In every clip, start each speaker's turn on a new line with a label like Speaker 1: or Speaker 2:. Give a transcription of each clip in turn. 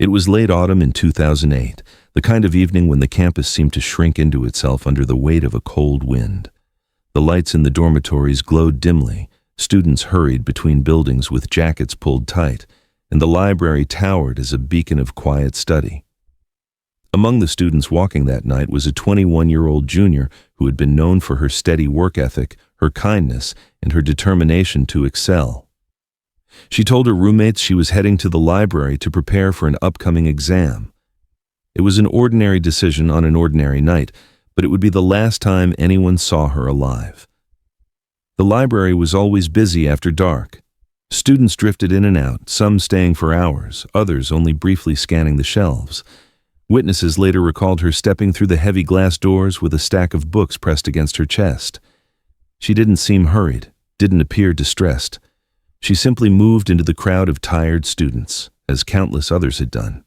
Speaker 1: It was late autumn in 2008, the kind of evening when the campus seemed to shrink into itself under the weight of a cold wind. The lights in the dormitories glowed dimly, students hurried between buildings with jackets pulled tight, and the library towered as a beacon of quiet study. Among the students walking that night was a 21-year-old junior who had been known for her steady work ethic, her kindness, and her determination to excel. She told her roommates she was heading to the library to prepare for an upcoming exam. It was an ordinary decision on an ordinary night, but it would be the last time anyone saw her alive. The library was always busy after dark. Students drifted in and out, some staying for hours, others only briefly scanning the shelves. Witnesses later recalled her stepping through the heavy glass doors with a stack of books pressed against her chest. She didn't seem hurried, didn't appear distressed. She simply moved into the crowd of tired students, as countless others had done.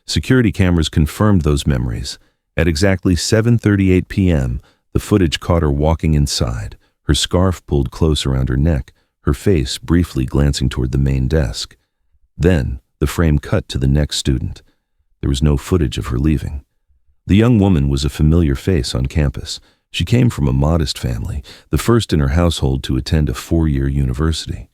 Speaker 1: Security cameras confirmed those memories. At exactly 7:38 p.m., the footage caught her walking inside, her scarf pulled close around her neck, her face briefly glancing toward the main desk. Then, the frame cut to the next student. There was no footage of her leaving. The young woman was a familiar face on campus. She came from a modest family, the first in her household to attend a 4-year university.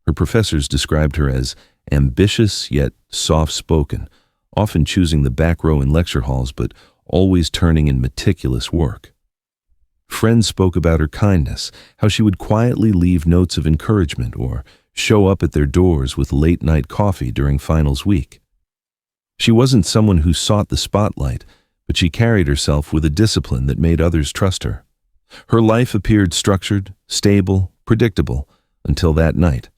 Speaker 1: Her professors described her as ambitious yet soft-spoken, often choosing the back row in lecture halls but always turning in meticulous work. Friends spoke about her kindness, how she would quietly leave notes of encouragement or show up at their doors with late-night coffee during finals week. She wasn't someone who sought the spotlight, but she carried herself with a discipline that made others trust her. Her life appeared structured, stable, predictable, until that night.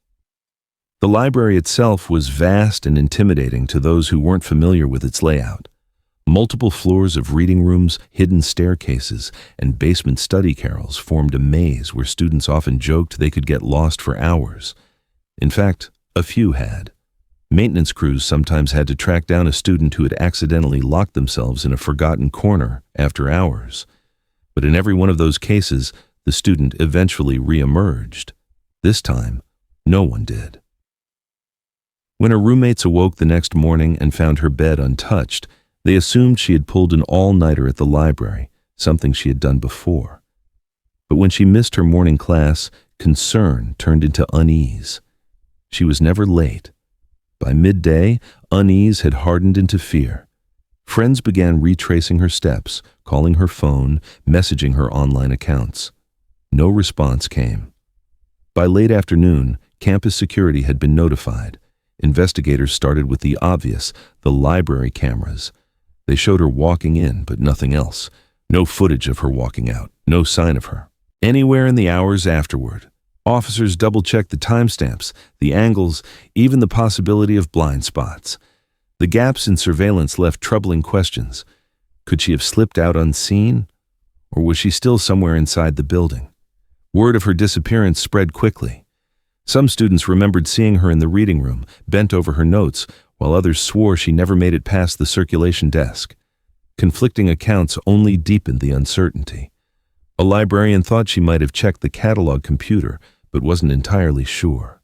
Speaker 1: The library itself was vast and intimidating to those who weren't familiar with its layout. Multiple floors of reading rooms, hidden staircases, and basement study carrels formed a maze where students often joked they could get lost for hours. In fact, a few had. Maintenance crews sometimes had to track down a student who had accidentally locked themselves in a forgotten corner after hours. But in every one of those cases, the student eventually re-emerged. This time, no one did. When her roommates awoke the next morning and found her bed untouched, they assumed she had pulled an all-nighter at the library, something she had done before. But when she missed her morning class, concern turned into unease. She was never late. By midday, unease had hardened into fear. Friends began retracing her steps, calling her phone, messaging her online accounts. No response came. By late afternoon, campus security had been notified. Investigators started with the obvious, the library cameras. They showed her walking in, but nothing else. No footage of her walking out, no sign of her. Anywhere in the hours afterward, officers double-checked the timestamps, the angles, even the possibility of blind spots. The gaps in surveillance left troubling questions. Could she have slipped out unseen? Or was she still somewhere inside the building? Word of her disappearance spread quickly. Some students remembered seeing her in the reading room, bent over her notes, while others swore she never made it past the circulation desk. Conflicting accounts only deepened the uncertainty. A librarian thought she might have checked the catalog computer, but wasn't entirely sure.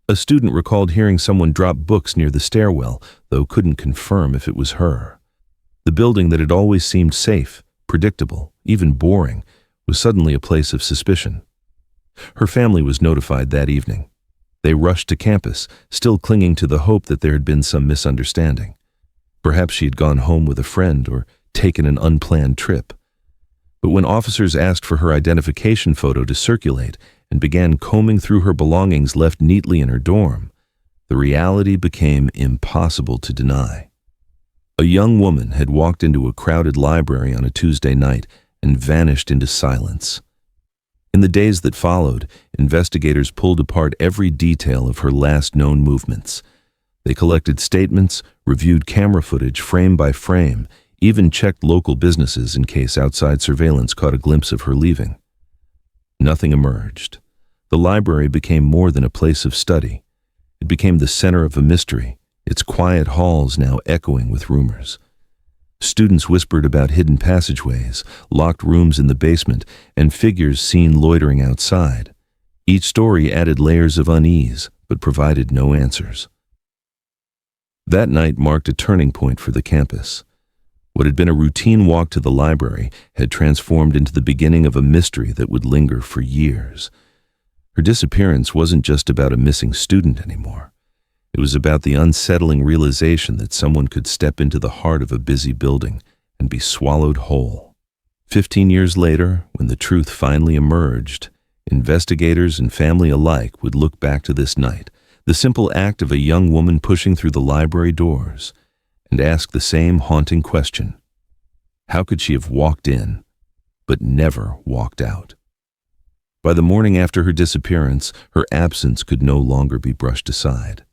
Speaker 1: A student recalled hearing someone drop books near the stairwell, though couldn't confirm if it was her. The building that had always seemed safe, predictable, even boring, was suddenly a place of suspicion. Her family was notified that evening. They rushed to campus, still clinging to the hope that there had been some misunderstanding. Perhaps she had gone home with a friend or taken an unplanned trip. But when officers asked for her identification photo to circulate and began combing through her belongings left neatly in her dorm, the reality became impossible to deny. A young woman had walked into a crowded library on a Tuesday night and vanished into silence. In the days that followed, investigators pulled apart every detail of her last known movements. They collected statements, reviewed camera footage frame by frame, even checked local businesses in case outside surveillance caught a glimpse of her leaving. Nothing emerged. The library became more than a place of study. It became the center of a mystery, its quiet halls now echoing with rumors. Students whispered about hidden passageways, locked rooms in the basement, and figures seen loitering outside. Each story added layers of unease, but provided no answers. That night marked a turning point for the campus. What had been a routine walk to the library had transformed into the beginning of a mystery that would linger for years. Her disappearance wasn't just about a missing student anymore. It was about the unsettling realization that someone could step into the heart of a busy building and be swallowed whole. 15 years later, when the truth finally emerged, investigators and family alike would look back to this night, the simple act of a young woman pushing through the library doors, and ask the same haunting question: how could she have walked in, but never walked out? By the morning after her disappearance, her absence could no longer be brushed aside.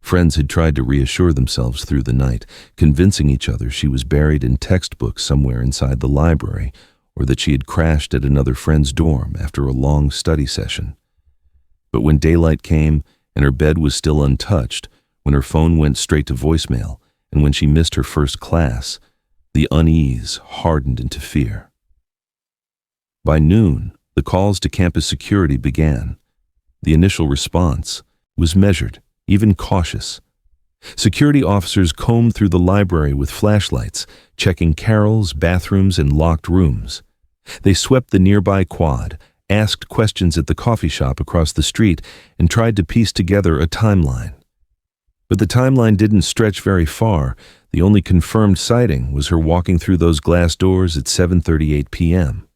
Speaker 1: Friends had tried to reassure themselves through the night, convincing each other she was buried in textbooks somewhere inside the library, or that she had crashed at another friend's dorm after a long study session. But when daylight came and her bed was still untouched, when her phone went straight to voicemail, and when she missed her first class, the unease hardened into fear. By noon, the calls to campus security began. The initial response was measured, even cautious. Security officers combed through the library with flashlights, checking carrels, bathrooms, and locked rooms. They swept the nearby quad, asked questions at the coffee shop across the street, and tried to piece together a timeline. But the timeline didn't stretch very far. The only confirmed sighting was her walking through those glass doors at 7:38 p.m.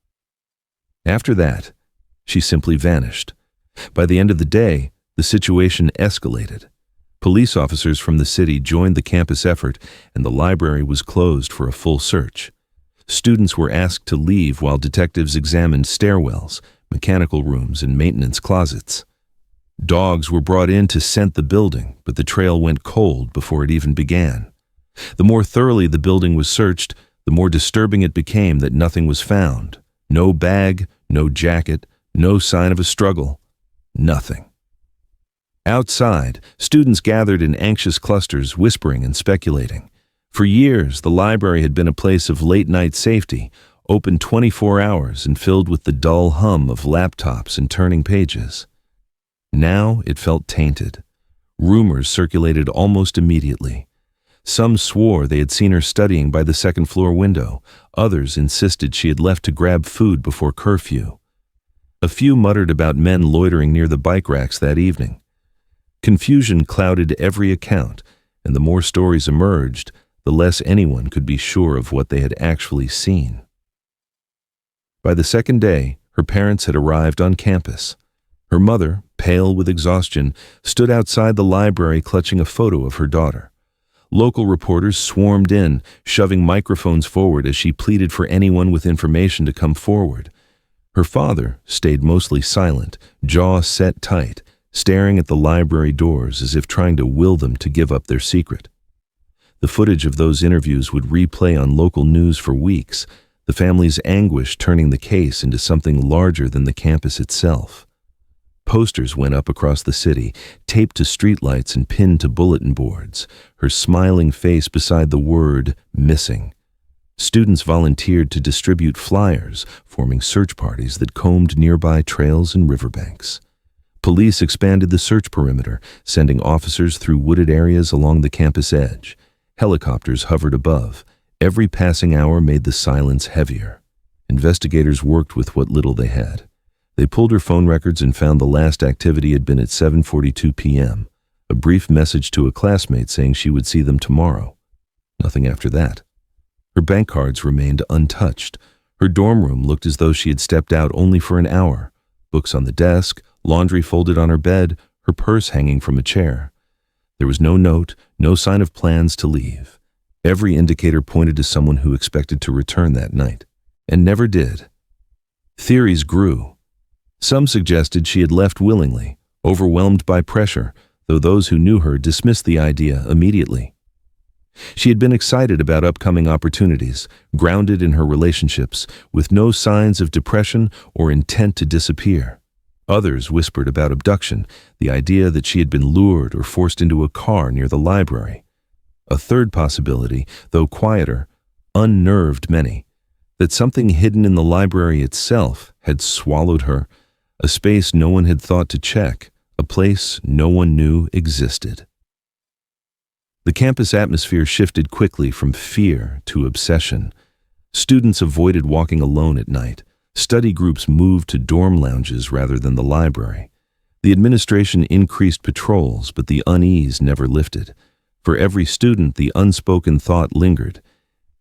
Speaker 1: After that, she simply vanished. By the end of the day, the situation escalated. Police officers from the city joined the campus effort, and the library was closed for a full search. Students were asked to leave while detectives examined stairwells, mechanical rooms, and maintenance closets. Dogs were brought in to scent the building, but the trail went cold before it even began. The more thoroughly the building was searched, the more disturbing it became that nothing was found. No bag, no jacket, no sign of a struggle. Nothing. Outside, students gathered in anxious clusters, whispering and speculating. For years, the library had been a place of late-night safety, open 24 hours and filled with the dull hum of laptops and turning pages. Now it felt tainted. Rumors circulated almost immediately. Some swore they had seen her studying by the second-floor window. Others insisted she had left to grab food before curfew. A few muttered about men loitering near the bike racks that evening. Confusion clouded every account, and the more stories emerged, the less anyone could be sure of what they had actually seen. By the second day, her parents had arrived on campus. Her mother, pale with exhaustion, stood outside the library clutching a photo of her daughter. Local reporters swarmed in, shoving microphones forward as she pleaded for anyone with information to come forward. Her father stayed mostly silent, jaw set tight, staring at the library doors as if trying to will them to give up their secret. The footage of those interviews would replay on local news for weeks, the family's anguish turning the case into something larger than the campus itself. Posters went up across the city, taped to streetlights and pinned to bulletin boards, her smiling face beside the word "missing." Students volunteered to distribute flyers, forming search parties that combed nearby trails and riverbanks. Police expanded the search perimeter, sending officers through wooded areas along the campus edge. Helicopters hovered above. Every passing hour made the silence heavier. Investigators worked with what little they had. They pulled her phone records and found the last activity had been at 7:42 p.m., a brief message to a classmate saying she would see them tomorrow. Nothing after that. Her bank cards remained untouched. Her dorm room looked as though she had stepped out only for an hour. Books on the desk, laundry folded on her bed, her purse hanging from a chair. There was no note, no sign of plans to leave. Every indicator pointed to someone who expected to return that night, and never did. Theories grew. Some suggested she had left willingly, overwhelmed by pressure, though those who knew her dismissed the idea immediately. She had been excited about upcoming opportunities, grounded in her relationships, with no signs of depression or intent to disappear. Others whispered about abduction, the idea that she had been lured or forced into a car near the library. A third possibility, though quieter, unnerved many, that something hidden in the library itself had swallowed her, a space no one had thought to check, a place no one knew existed. The campus atmosphere shifted quickly from fear to obsession. Students avoided walking alone at night. Study groups moved to dorm lounges rather than the library. The administration increased patrols, but the unease never lifted. For every student, the unspoken thought lingered.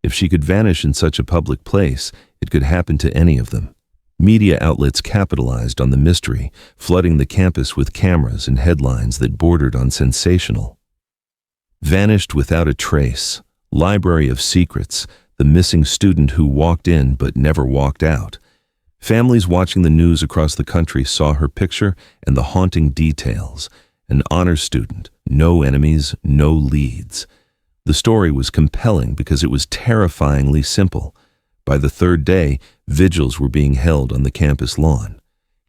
Speaker 1: If she could vanish in such a public place, it could happen to any of them. Media outlets capitalized on the mystery, flooding the campus with cameras and headlines that bordered on sensational. Vanished without a trace. Library of Secrets. The missing student who walked in but never walked out. Families watching the news across the country saw her picture and the haunting details. An honor student, no enemies, no leads. The story was compelling because it was terrifyingly simple. By the third day, vigils were being held on the campus lawn.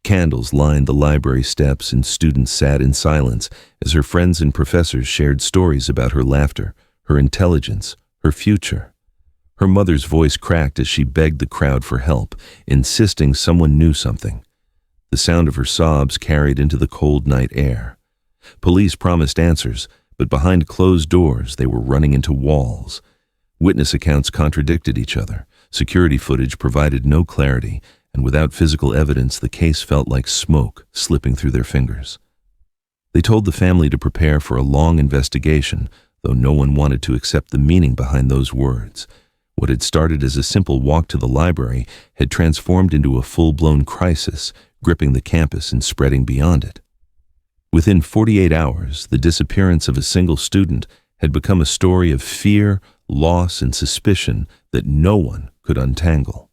Speaker 1: Candles lined the library steps and students sat in silence as her friends and professors shared stories about her laughter, her intelligence, her future. Her mother's voice cracked as she begged the crowd for help, insisting someone knew something. The sound of her sobs carried into the cold night air. Police promised answers, but behind closed doors they were running into walls. Witness accounts contradicted each other. Security footage provided no clarity, and without physical evidence the case felt like smoke slipping through their fingers. They told the family to prepare for a long investigation, though no one wanted to accept the meaning behind those words. What had started as a simple walk to the library had transformed into a full-blown crisis, gripping the campus and spreading beyond it. Within 48 hours, the disappearance of a single student had become a story of fear, loss, and suspicion that no one could untangle.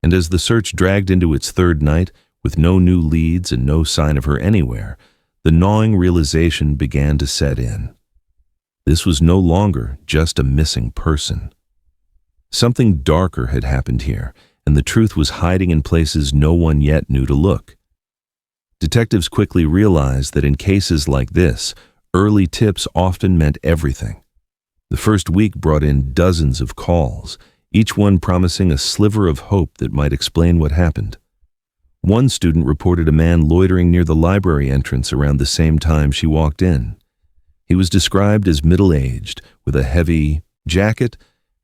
Speaker 1: And as the search dragged into its third night, with no new leads and no sign of her anywhere, the gnawing realization began to set in. This was no longer just a missing person. Something darker had happened here, and the truth was hiding in places no one yet knew to look. Detectives quickly realized that in cases like this, early tips often meant everything. The first week brought in dozens of calls, each one promising a sliver of hope that might explain what happened. One student reported a man loitering near the library entrance around the same time she walked in. He was described as middle-aged, with a heavy jacket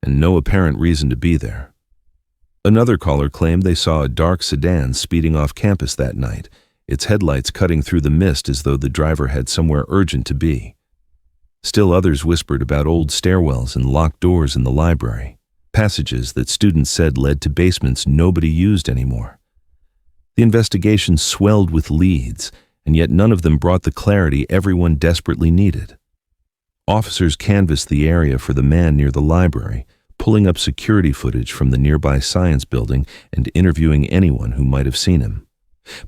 Speaker 1: and no apparent reason to be there. Another caller claimed they saw a dark sedan speeding off campus that night, its headlights cutting through the mist as though the driver had somewhere urgent to be. Still others whispered about old stairwells and locked doors in the library, passages that students said led to basements nobody used anymore. The investigation swelled with leads, and yet none of them brought the clarity everyone desperately needed. Officers canvassed the area for the man near the library, pulling up security footage from the nearby science building and interviewing anyone who might have seen him.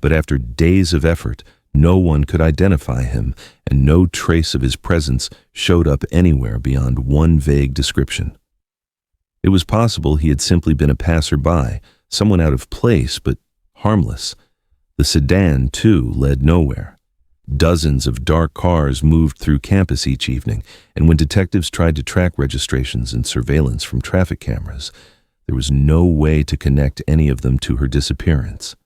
Speaker 1: But after days of effort, no one could identify him, and no trace of his presence showed up anywhere beyond one vague description. It was possible he had simply been a passerby, someone out of place but harmless. The sedan, too, led nowhere. Dozens of dark cars moved through campus each evening, and when detectives tried to track registrations and surveillance from traffic cameras, there was no way to connect any of them to her disappearance.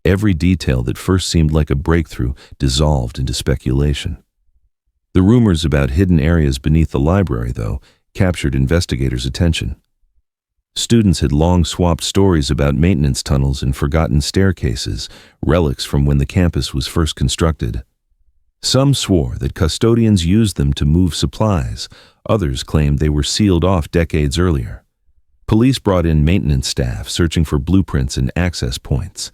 Speaker 1: Every detail that first seemed like a breakthrough dissolved into speculation. The rumors about hidden areas beneath the library, though, captured investigators' attention. Students had long swapped stories about maintenance tunnels and forgotten staircases, relics from when the campus was first constructed. Some swore that custodians used them to move supplies. Others claimed they were sealed off decades earlier. Police brought in maintenance staff searching for blueprints and access points.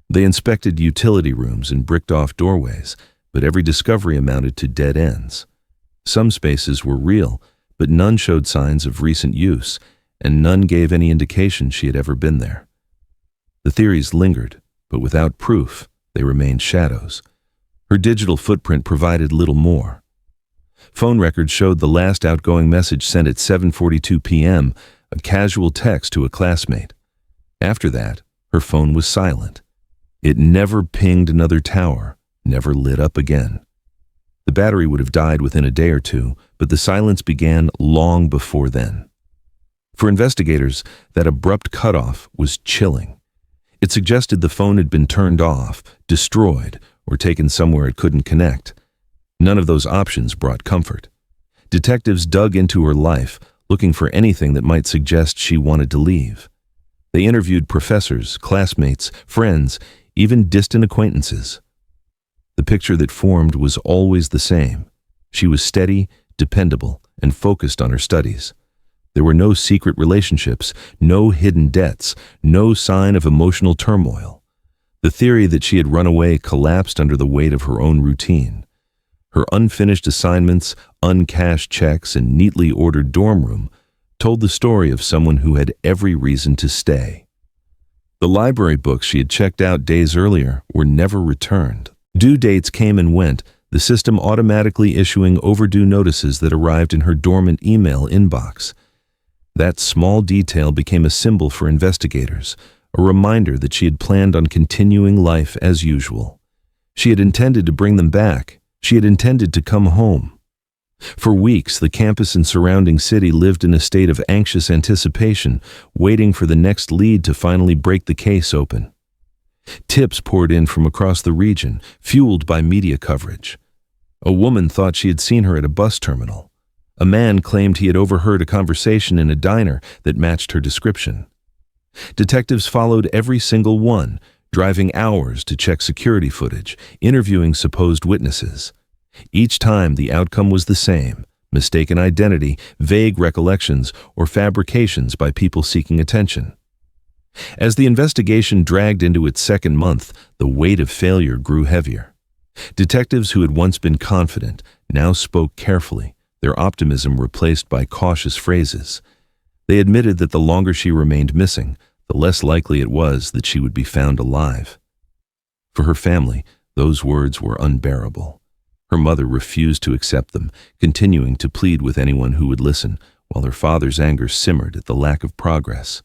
Speaker 1: They inspected utility rooms and bricked off doorways, but every discovery amounted to dead ends. Some spaces were real, but none showed signs of recent use, and none gave any indication she had ever been there. The theories lingered, but without proof, they remained shadows. Her digital footprint provided little more. Phone records showed the last outgoing message sent at 7:42 p.m., a casual text to a classmate. After that, her phone was silent. It never pinged another tower, never lit up again. The battery would have died within a day or two, but the silence began long before then. For investigators, that abrupt cutoff was chilling. It suggested the phone had been turned off, destroyed, or taken somewhere it couldn't connect. None of those options brought comfort. Detectives dug into her life, looking for anything that might suggest she wanted to leave. They interviewed professors, classmates, friends, even distant acquaintances. The picture that formed was always the same. She was steady, dependable, and focused on her studies. There were no secret relationships, no hidden debts, no sign of emotional turmoil. The theory that she had run away collapsed under the weight of her own routine. Her unfinished assignments, uncashed checks, and neatly ordered dorm room told the story of someone who had every reason to stay. The library books she had checked out days earlier were never returned. Due dates came and went, the system automatically issuing overdue notices that arrived in her dormant email inbox. That small detail became a symbol for investigators, a reminder that she had planned on continuing life as usual. She had intended to bring them back. She had intended to come home. For weeks, the campus and surrounding city lived in a state of anxious anticipation, waiting for the next lead to finally break the case open. Tips poured in from across the region, fueled by media coverage. A woman thought she had seen her at a bus terminal. A man claimed he had overheard a conversation in a diner that matched her description. Detectives followed every single one, driving hours to check security footage, interviewing supposed witnesses. Each time the outcome was the same: mistaken identity, vague recollections, or fabrications by people seeking attention. As the investigation dragged into its second month, the weight of failure grew heavier. Detectives who had once been confident now spoke carefully, their optimism replaced by cautious phrases. They admitted that the longer she remained missing, the less likely it was that she would be found alive. For her family, those words were unbearable. Her mother refused to accept them, continuing to plead with anyone who would listen, while her father's anger simmered at the lack of progress.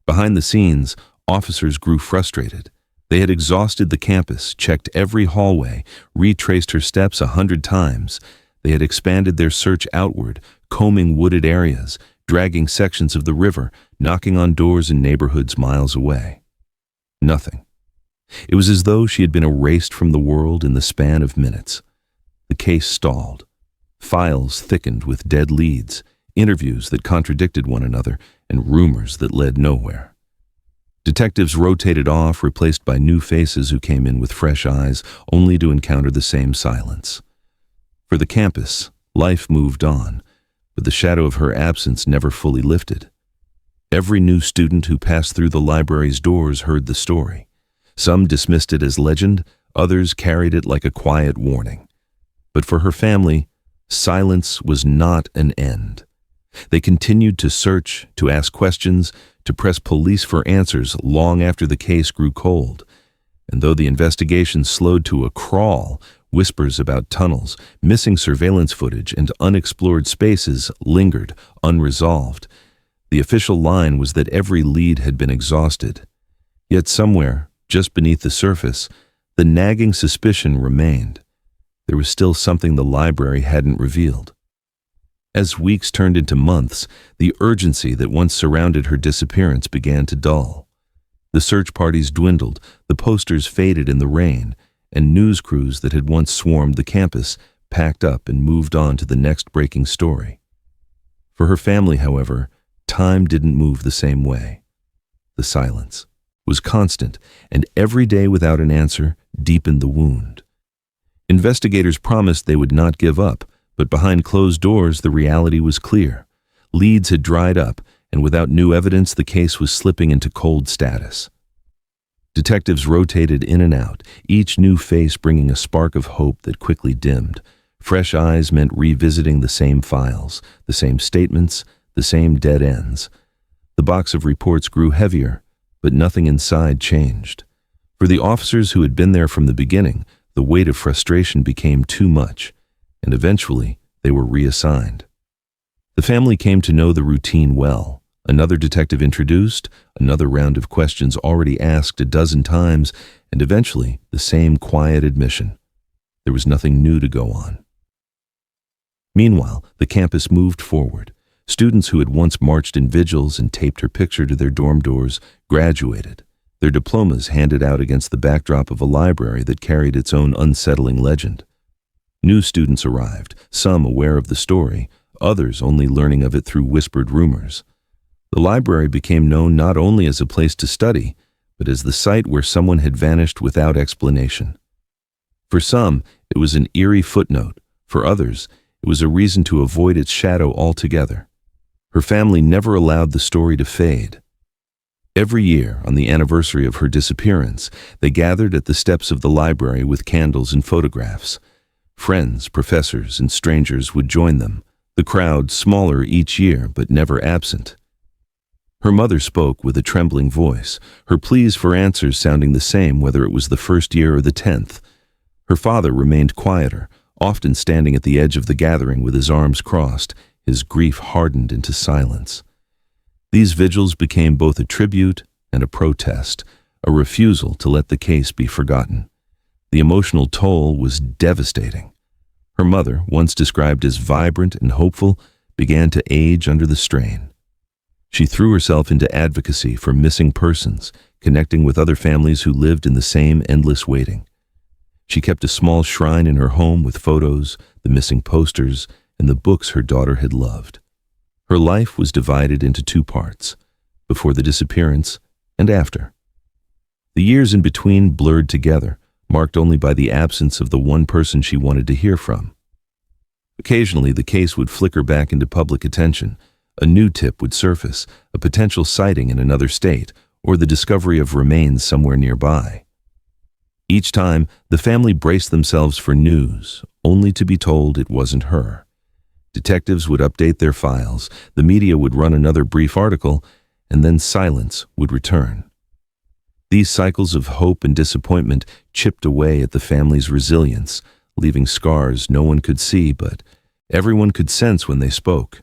Speaker 1: Behind the scenes, officers grew frustrated. They had exhausted the campus, checked every hallway, retraced her steps 100 times. They had expanded their search outward, combing wooded areas, dragging sections of the river, knocking on doors in neighborhoods miles away. Nothing. It was as though she had been erased from the world in the span of minutes. The case stalled. Files thickened with dead leads, interviews that contradicted one another, and rumors that led nowhere. Detectives rotated off, replaced by new faces who came in with fresh eyes, only to encounter the same silence. For the campus, life moved on, but the shadow of her absence never fully lifted. Every new student who passed through the library's doors heard the story. Some dismissed it as legend, others carried it like a quiet warning. But for her family, silence was not an end. They continued to search, to ask questions, to press police for answers long after the case grew cold. And though the investigation slowed to a crawl, whispers about tunnels, missing surveillance footage, and unexplored spaces lingered, unresolved. The official line was that every lead had been exhausted. Yet somewhere, just beneath the surface, the nagging suspicion remained. There was still something the library hadn't revealed. As weeks turned into months, the urgency that once surrounded her disappearance began to dull. The search parties dwindled, the posters faded in the rain, and news crews that had once swarmed the campus packed up and moved on to the next breaking story. For her family, however, time didn't move the same way. The silence was constant, and every day without an answer deepened the wound. Investigators promised they would not give up, but behind closed doors the reality was clear. Leads had dried up, and without new evidence the case was slipping into cold status. Detectives rotated in and out, each new face bringing a spark of hope that quickly dimmed. Fresh eyes meant revisiting the same files, the same statements, the same dead ends. The box of reports grew heavier, but nothing inside changed. For the officers who had been there from the beginning, the weight of frustration became too much, and eventually they were reassigned. The family came to know the routine well. Another detective introduced, another round of questions already asked a dozen times, and eventually the same quiet admission. There was nothing new to go on. Meanwhile, the campus moved forward. Students who had once marched in vigils and taped her picture to their dorm doors graduated, their diplomas handed out against the backdrop of a library that carried its own unsettling legend. New students arrived, some aware of the story, others only learning of it through whispered rumors. The library became known not only as a place to study, but as the site where someone had vanished without explanation. For some, it was an eerie footnote. For others, it was a reason to avoid its shadow altogether. Her family never allowed the story to fade. Every year, on the anniversary of her disappearance, they gathered at the steps of the library with candles and photographs. Friends, professors, and strangers would join them, the crowd smaller each year but never absent. Her mother spoke with a trembling voice, her pleas for answers sounding the same whether it was the first year or the 10th. Her father remained quieter, often standing at the edge of the gathering with his arms crossed, his grief hardened into silence. These vigils became both a tribute and a protest, a refusal to let the case be forgotten. The emotional toll was devastating. Her mother, once described as vibrant and hopeful, began to age under the strain. She threw herself into advocacy for missing persons, connecting with other families who lived in the same endless waiting. She kept a small shrine in her home with photos, the missing posters, and the books her daughter had loved. Her life was divided into two parts, before the disappearance and after. The years in between blurred together, marked only by the absence of the one person she wanted to hear from. Occasionally, the case would flicker back into public attention. A new tip would surface, a potential sighting in another state, or the discovery of remains somewhere nearby. Each time, the family braced themselves for news, only to be told it wasn't her. Detectives would update their files, the media would run another brief article, and then silence would return. These cycles of hope and disappointment chipped away at the family's resilience, leaving scars no one could see but everyone could sense when they spoke.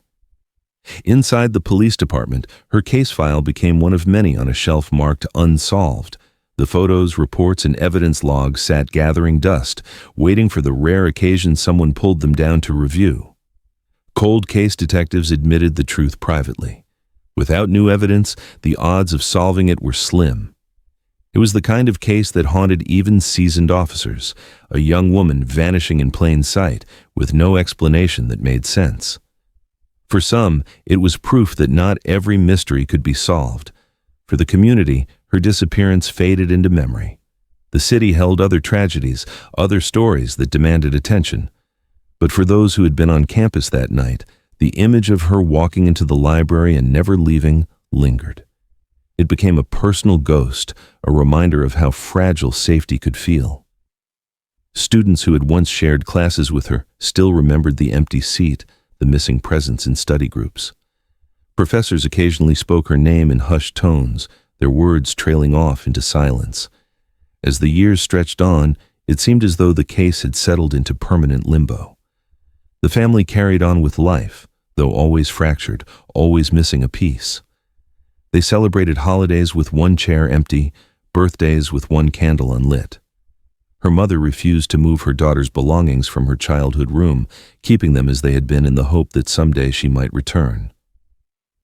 Speaker 1: Inside the police department, her case file became one of many on a shelf marked unsolved. The photos, reports, and evidence logs sat gathering dust, waiting for the rare occasion someone pulled them down to review. Cold case detectives admitted the truth privately. Without new evidence, the odds of solving it were slim. It was the kind of case that haunted even seasoned officers, a young woman vanishing in plain sight, with no explanation that made sense. For some, it was proof that not every mystery could be solved. For the community, her disappearance faded into memory. The city held other tragedies, other stories that demanded attention. But for those who had been on campus that night, the image of her walking into the library and never leaving lingered. It became a personal ghost, a reminder of how fragile safety could feel. Students who had once shared classes with her still remembered the empty seat, the missing presence in study groups. Professors occasionally spoke her name in hushed tones, their words trailing off into silence. As the years stretched on, it seemed as though the case had settled into permanent limbo. The family carried on with life, though always fractured, always missing a piece. They celebrated holidays with one chair empty, birthdays with one candle unlit. Her mother refused to move her daughter's belongings from her childhood room, keeping them as they had been in the hope that someday she might return.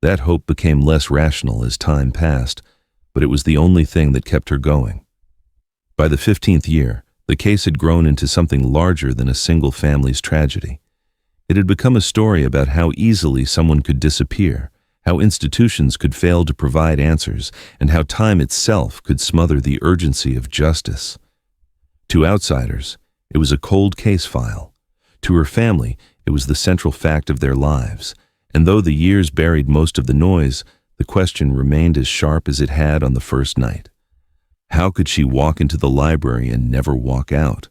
Speaker 1: That hope became less rational as time passed, but it was the only thing that kept her going. By the 15th year, the case had grown into something larger than a single family's tragedy. It had become a story about how easily someone could disappear, how institutions could fail to provide answers, and how time itself could smother the urgency of justice. To outsiders, it was a cold case file. To her family, it was the central fact of their lives. And though the years buried most of the noise, the question remained as sharp as it had on the first night. How could she walk into the library and never walk out?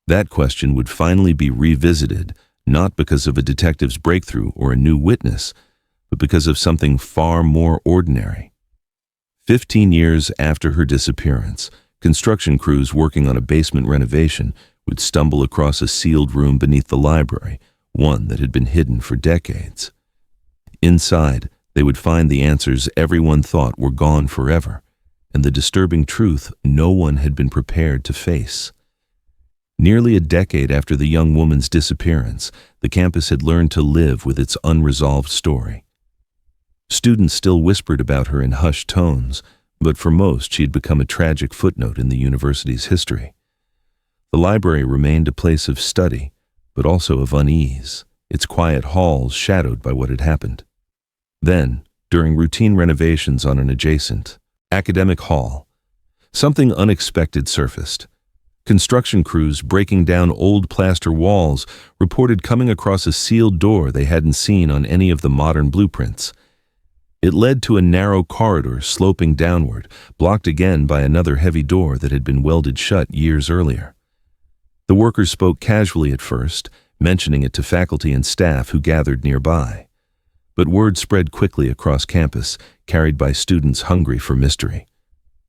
Speaker 1: That question would finally be revisited, not because of a detective's breakthrough or a new witness, but because of something far more ordinary. 15 years after her disappearance, construction crews working on a basement renovation would stumble across a sealed room beneath the library, one that had been hidden for decades. Inside, they would find the answers everyone thought were gone forever, and the disturbing truth no one had been prepared to face. Nearly a decade after the young woman's disappearance, the campus had learned to live with its unresolved story. Students still whispered about her in hushed tones, but for most she had become a tragic footnote in the university's history. The library remained a place of study, but also of unease, its quiet halls shadowed by what had happened. Then, during routine renovations on an adjacent academic hall, something unexpected surfaced. Construction crews breaking down old plaster walls reported coming across a sealed door they hadn't seen on any of the modern blueprints. It led to a narrow corridor sloping downward, blocked again by another heavy door that had been welded shut years earlier. The workers spoke casually at first, mentioning it to faculty and staff who gathered nearby. But word spread quickly across campus, carried by students hungry for mystery.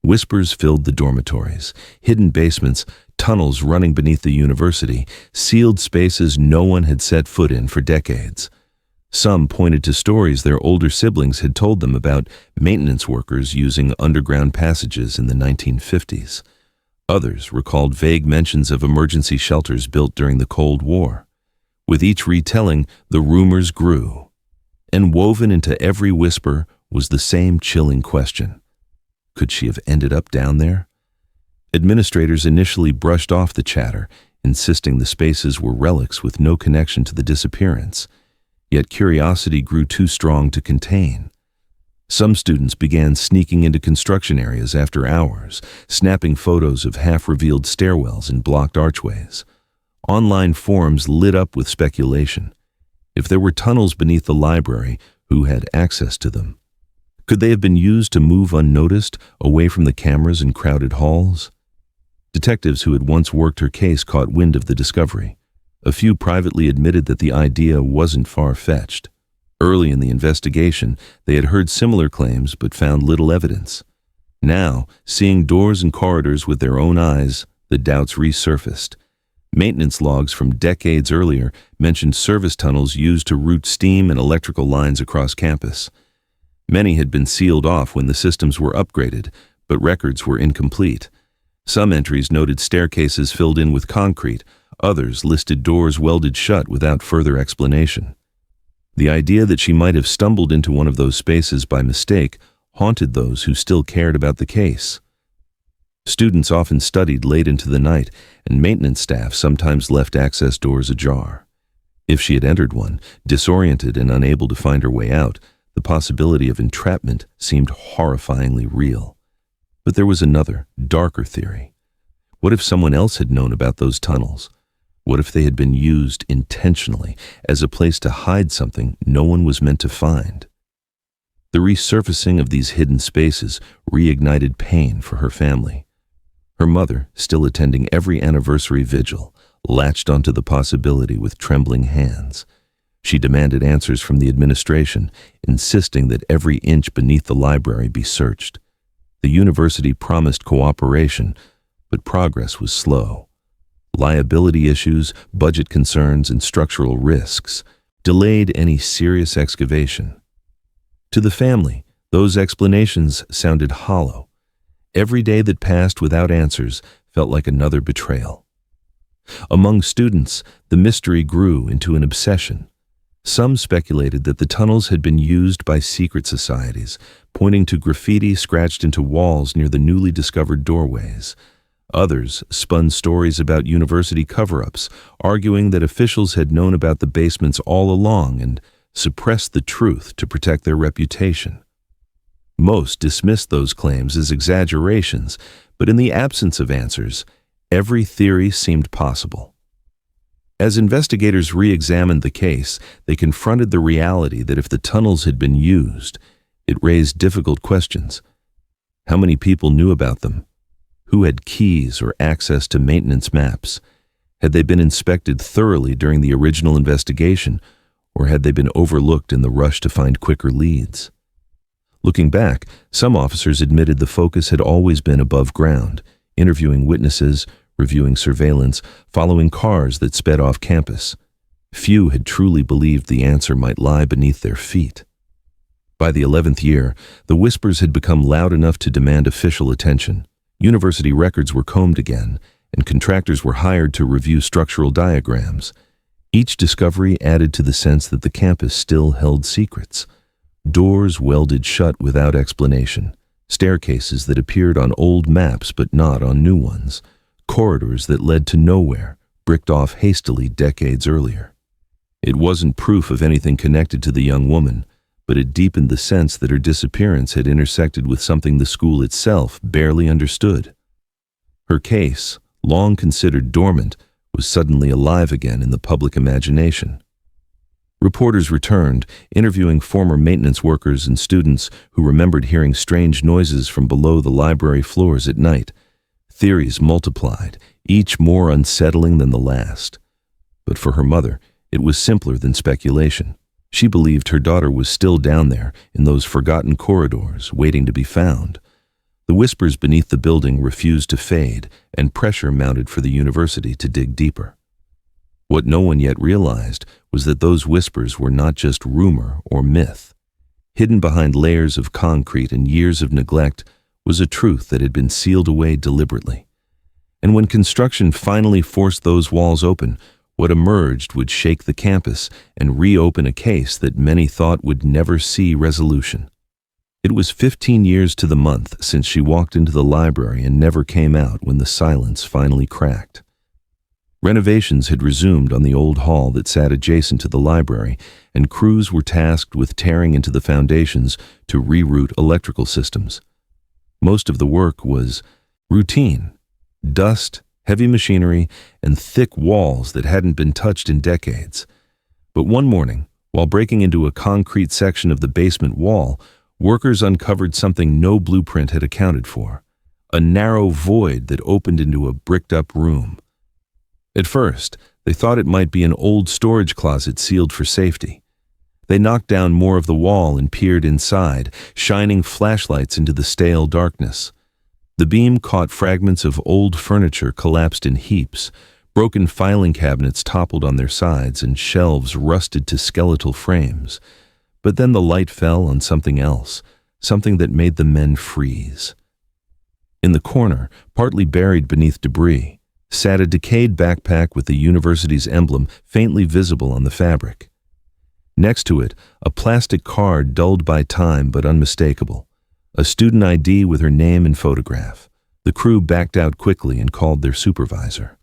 Speaker 1: Whispers filled the dormitories, hidden basements, tunnels running beneath the university, sealed spaces no one had set foot in for decades. Some pointed to stories their older siblings had told them about maintenance workers using underground passages in the 1950s. Others recalled vague mentions of emergency shelters built during the Cold War. With each retelling, the rumors grew. And woven into every whisper was the same chilling question. Could she have ended up down there? Administrators initially brushed off the chatter, insisting the spaces were relics with no connection to the disappearance. Yet curiosity grew too strong to contain. Some students began sneaking into construction areas after hours, snapping photos of half-revealed stairwells and blocked archways. Online forums lit up with speculation. If there were tunnels beneath the library, who had access to them? Could they have been used to move unnoticed, away from the cameras in crowded halls? Detectives who had once worked her case caught wind of the discovery. A few privately admitted that the idea wasn't far-fetched. Early in the investigation, they had heard similar claims but found little evidence. Now, seeing doors and corridors with their own eyes, the doubts resurfaced. Maintenance logs from decades earlier mentioned service tunnels used to route steam and electrical lines across campus. Many had been sealed off when the systems were upgraded, but records were incomplete. Some entries noted staircases filled in with concrete, others listed doors welded shut without further explanation. The idea that she might have stumbled into one of those spaces by mistake haunted those who still cared about the case. Students often studied late into the night, and maintenance staff sometimes left access doors ajar. If she had entered one, disoriented and unable to find her way out, the possibility of entrapment seemed horrifyingly real. But there was another, darker theory. What if someone else had known about those tunnels? What if they had been used intentionally as a place to hide something no one was meant to find? The resurfacing of these hidden spaces reignited pain for her family. Her mother, still attending every anniversary vigil, latched onto the possibility with trembling hands. She demanded answers from the administration, insisting that every inch beneath the library be searched. The university promised cooperation, but progress was slow. Liability issues, budget concerns, and structural risks delayed any serious excavation. To the family, those explanations sounded hollow. Every day that passed without answers felt like another betrayal. Among students, the mystery grew into an obsession. Some speculated that the tunnels had been used by secret societies, pointing to graffiti scratched into walls near the newly discovered doorways. Others spun stories about university cover-ups, arguing that officials had known about the basements all along and suppressed the truth to protect their reputation. Most dismissed those claims as exaggerations, but in the absence of answers, every theory seemed possible. As investigators re-examined the case, they confronted the reality that if the tunnels had been used, it raised difficult questions. How many people knew about them? Who had keys or access to maintenance maps? Had they been inspected thoroughly during the original investigation, or had they been overlooked in the rush to find quicker leads? Looking back, some officers admitted the focus had always been above ground, interviewing witnesses, reviewing surveillance, following cars that sped off campus. Few had truly believed the answer might lie beneath their feet. By the 11th year, the whispers had become loud enough to demand official attention. University records were combed again, and contractors were hired to review structural diagrams. Each discovery added to the sense that the campus still held secrets. Doors welded shut without explanation, staircases that appeared on old maps but not on new ones, corridors that led to nowhere, bricked off hastily decades earlier. It wasn't proof of anything connected to the young woman, but it deepened the sense that her disappearance had intersected with something the school itself barely understood. Her case, long considered dormant, was suddenly alive again in the public imagination. Reporters returned, interviewing former maintenance workers and students who remembered hearing strange noises from below the library floors at night. Theories multiplied, each more unsettling than the last. But for her mother, it was simpler than speculation. She believed her daughter was still down there in those forgotten corridors, waiting to be found. The whispers beneath the building refused to fade, and pressure mounted for the university to dig deeper. What no one yet realized was that those whispers were not just rumor or myth. Hidden behind layers of concrete and years of neglect was a truth that had been sealed away deliberately. And when construction finally forced those walls open, what emerged would shake the campus and reopen a case that many thought would never see resolution. It was 15 years to the month since she walked into the library and never came out when the silence finally cracked. Renovations had resumed on the old hall that sat adjacent to the library, and crews were tasked with tearing into the foundations to reroute electrical systems. Most of the work was routine: dust, heavy machinery, and thick walls that hadn't been touched in decades. But one morning, while breaking into a concrete section of the basement wall, workers uncovered something no blueprint had accounted for: a narrow void that opened into a bricked-up room. At first, they thought it might be an old storage closet sealed for safety. They knocked down more of the wall and peered inside, shining flashlights into the stale darkness. The beam caught fragments of old furniture collapsed in heaps, broken filing cabinets toppled on their sides, and shelves rusted to skeletal frames. But then the light fell on something else, something that made the men freeze. In the corner, partly buried beneath debris, sat a decayed backpack with the university's emblem faintly visible on the fabric. Next to it, a plastic card dulled by time but unmistakable. A student ID with her name and photograph. The crew backed out quickly and called their supervisor.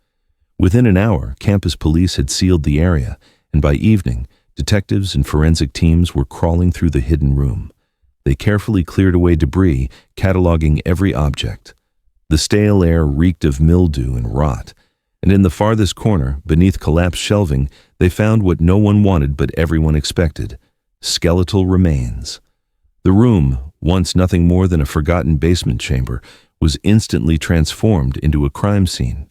Speaker 1: Within an hour, campus police had sealed the area, and by evening, detectives and forensic teams were crawling through the hidden room. They carefully cleared away debris, cataloging every object. The stale air reeked of mildew and rot, and in the farthest corner, beneath collapsed shelving, they found what no one wanted but everyone expected: skeletal remains. The room, once nothing more than a forgotten basement chamber, was instantly transformed into a crime scene.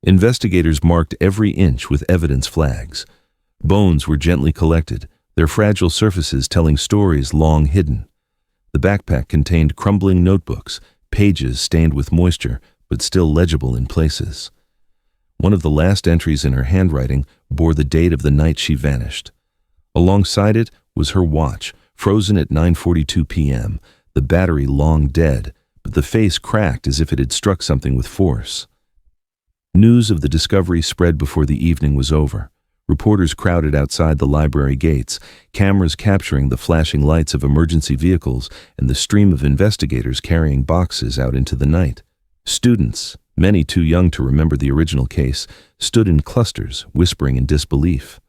Speaker 1: Investigators marked every inch with evidence flags. Bones were gently collected, their fragile surfaces telling stories long hidden. The backpack contained crumbling notebooks, pages stained with moisture, but still legible in places. One of the last entries in her handwriting bore the date of the night she vanished. Alongside it was her watch, frozen at 9:42 p.m., the battery long dead, but the face cracked as if it had struck something with force. News of the discovery spread before the evening was over. Reporters crowded outside the library gates, cameras capturing the flashing lights of emergency vehicles and the stream of investigators carrying boxes out into the night. Students, many too young to remember the original case, stood in clusters, whispering in disbelief.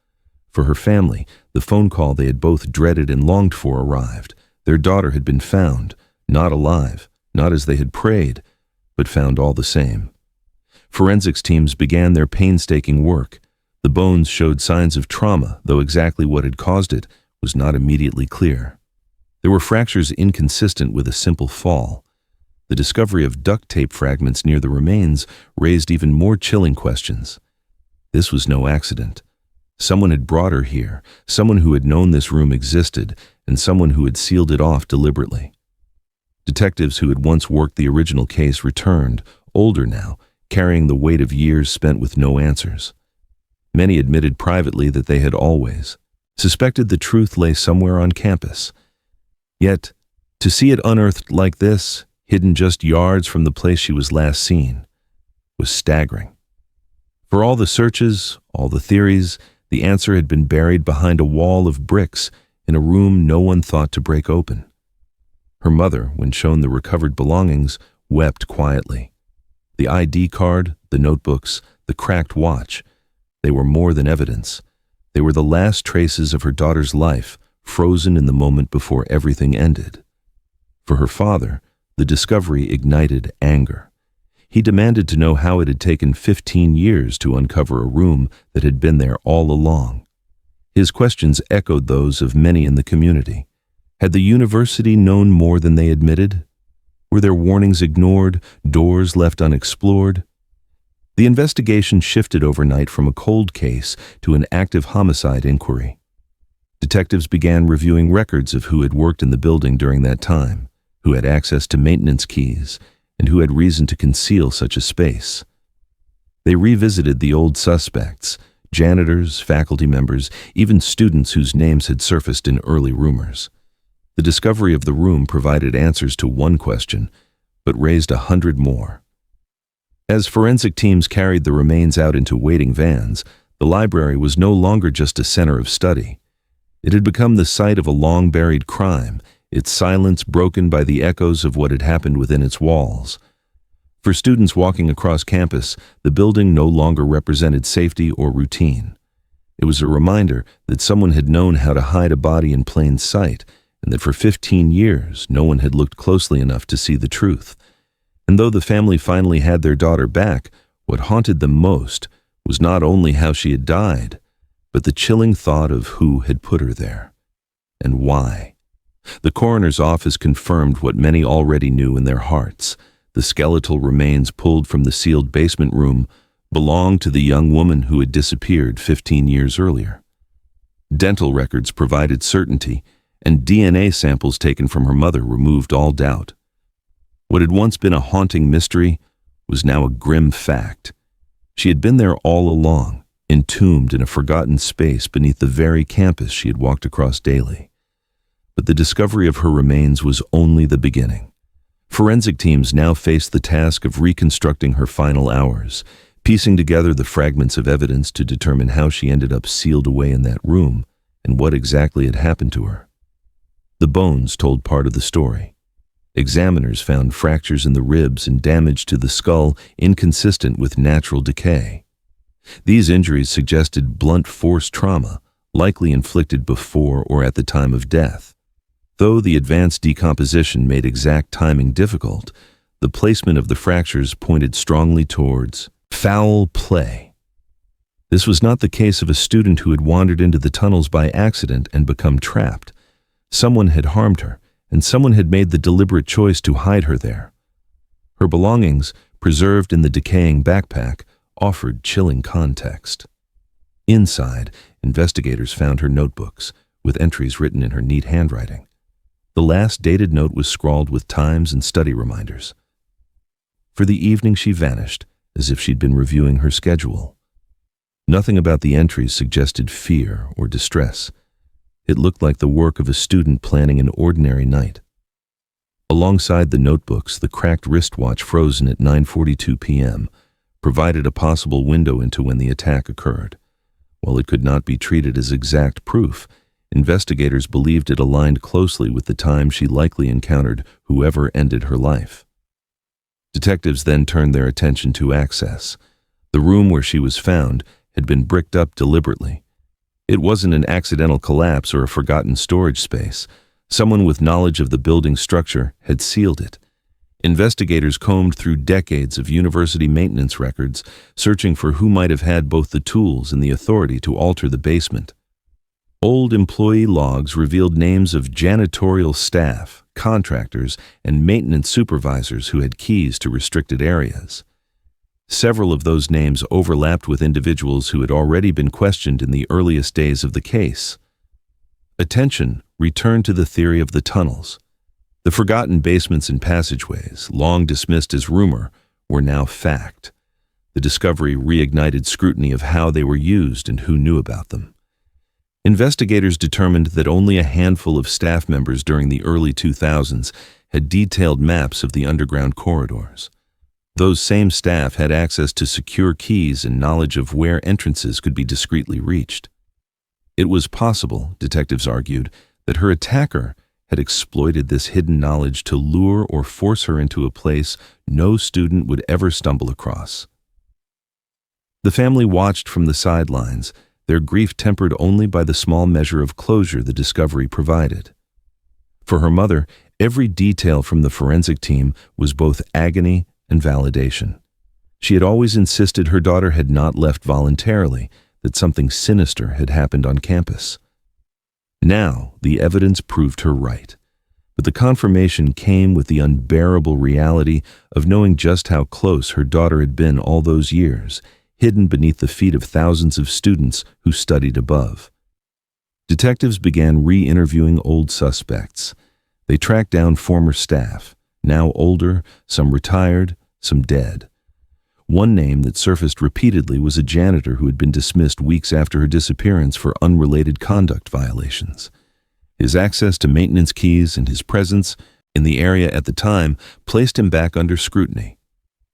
Speaker 1: For her family, the phone call they had both dreaded and longed for arrived. Their daughter had been found, not alive, not as they had prayed, but found all the same. Forensics teams began their painstaking work. The bones showed signs of trauma, though exactly what had caused it was not immediately clear. There were fractures inconsistent with a simple fall. The discovery of duct tape fragments near the remains raised even more chilling questions. This was no accident. Someone had brought her here, someone who had known this room existed, and someone who had sealed it off deliberately. Detectives who had once worked the original case returned, older now, carrying the weight of years spent with no answers. Many admitted privately that they had always suspected the truth lay somewhere on campus. Yet, to see it unearthed like this, hidden just yards from the place she was last seen, was staggering. For all the searches, all the theories, the answer had been buried behind a wall of bricks in a room no one thought to break open. Her mother, when shown the recovered belongings, wept quietly. The ID card, the notebooks, the cracked watch, they were more than evidence. They were the last traces of her daughter's life, frozen in the moment before everything ended. For her father, the discovery ignited anger. He demanded to know how it had taken 15 years to uncover a room that had been there all along. His questions echoed those of many in the community. Had the university known more than they admitted? Were their warnings ignored, doors left unexplored? The investigation shifted overnight from a cold case to an active homicide inquiry. Detectives began reviewing records of who had worked in the building during that time, who had access to maintenance keys, and who had reason to conceal such a space. They revisited the old suspects, janitors, faculty members, even students whose names had surfaced in early rumors. The discovery of the room provided answers to one question, but raised 100 more. As forensic teams carried the remains out into waiting vans, the library was no longer just a center of study. It had become the site of a long-buried crime, its silence broken by the echoes of what had happened within its walls. For students walking across campus, the building no longer represented safety or routine. It was a reminder that someone had known how to hide a body in plain sight, and that for 15 years no one had looked closely enough to see the truth. And though the family finally had their daughter back, what haunted them most was not only how she had died, but the chilling thought of who had put her there, and why. The coroner's office confirmed what many already knew in their hearts. The skeletal remains pulled from the sealed basement room belonged to the young woman who had disappeared 15 years earlier. Dental records provided certainty, and DNA samples taken from her mother removed all doubt. What had once been a haunting mystery was now a grim fact. She had been there all along, entombed in a forgotten space beneath the very campus she had walked across daily. But the discovery of her remains was only the beginning. Forensic teams now faced the task of reconstructing her final hours, piecing together the fragments of evidence to determine how she ended up sealed away in that room and what exactly had happened to her. The bones told part of the story. Examiners found fractures in the ribs and damage to the skull inconsistent with natural decay. These injuries suggested blunt force trauma, likely inflicted before or at the time of death. Though the advanced decomposition made exact timing difficult, the placement of the fractures pointed strongly towards foul play. This was not the case of a student who had wandered into the tunnels by accident and become trapped. Someone had harmed her, and someone had made the deliberate choice to hide her there. Her belongings, preserved in the decaying backpack, offered chilling context. Inside, investigators found her notebooks, with entries written in her neat handwriting. The last dated note was scrawled with times and study reminders. For the evening she vanished, as if she'd been reviewing her schedule. Nothing about the entries suggested fear or distress. It looked like the work of a student planning an ordinary night. Alongside the notebooks, the cracked wristwatch frozen at 9:42 p.m. provided a possible window into when the attack occurred. While it could not be treated as exact proof, investigators believed it aligned closely with the time she likely encountered whoever ended her life. Detectives then turned their attention to access. The room where she was found had been bricked up deliberately. It wasn't an accidental collapse or a forgotten storage space. Someone with knowledge of the building's structure had sealed it. Investigators combed through decades of university maintenance records, searching for who might have had both the tools and the authority to alter the basement. Old employee logs revealed names of janitorial staff, contractors, and maintenance supervisors who had keys to restricted areas. Several of those names overlapped with individuals who had already been questioned in the earliest days of the case. Attention returned to the theory of the tunnels. The forgotten basements and passageways, long dismissed as rumor, were now fact. The discovery reignited scrutiny of how they were used and who knew about them. Investigators determined that only a handful of staff members during the early 2000s had detailed maps of the underground corridors. Those same staff had access to secure keys and knowledge of where entrances could be discreetly reached. It was possible, detectives argued, that her attacker had exploited this hidden knowledge to lure or force her into a place no student would ever stumble across. The family watched from the sidelines, their grief tempered only by the small measure of closure the discovery provided. For her mother, every detail from the forensic team was both agony and validation. She had always insisted her daughter had not left voluntarily, that something sinister had happened on campus. Now, the evidence proved her right, but the confirmation came with the unbearable reality of knowing just how close her daughter had been all those years, hidden beneath the feet of thousands of students who studied above. Detectives began re-interviewing old suspects. They tracked down former staff, now older, some retired, some dead. One name that surfaced repeatedly was a janitor who had been dismissed weeks after her disappearance for unrelated conduct violations. His access to maintenance keys and his presence in the area at the time placed him back under scrutiny.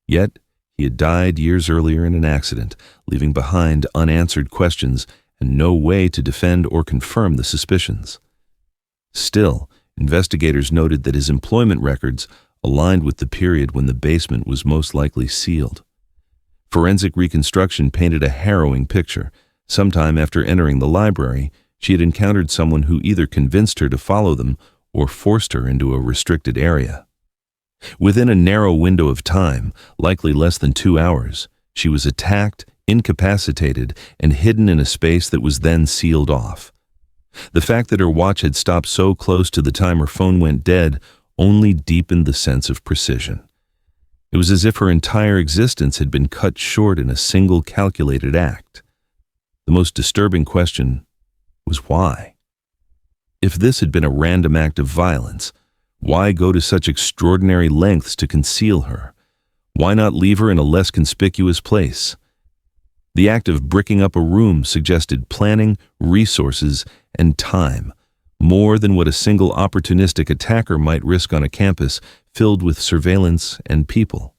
Speaker 1: Yet, he had died years earlier in an accident, leaving behind unanswered questions and no way to defend or confirm the suspicions. Still, investigators noted that his employment records aligned with the period when the basement was most likely sealed. Forensic reconstruction painted a harrowing picture. Sometime after entering the library, she had encountered someone who either convinced her to follow them or forced her into a restricted area. Within a narrow window of time, likely less than 2 hours, she was attacked, incapacitated, and hidden in a space that was then sealed off. The fact that her watch had stopped so close to the time her phone went dead only deepened the sense of precision. It was as if her entire existence had been cut short in a single calculated act. The most disturbing question was why? If this had been a random act of violence, why go to such extraordinary lengths to conceal her? Why not leave her in a less conspicuous place? The act of bricking up a room suggested planning, resources, and time, more than what a single opportunistic attacker might risk on a campus filled with surveillance and people.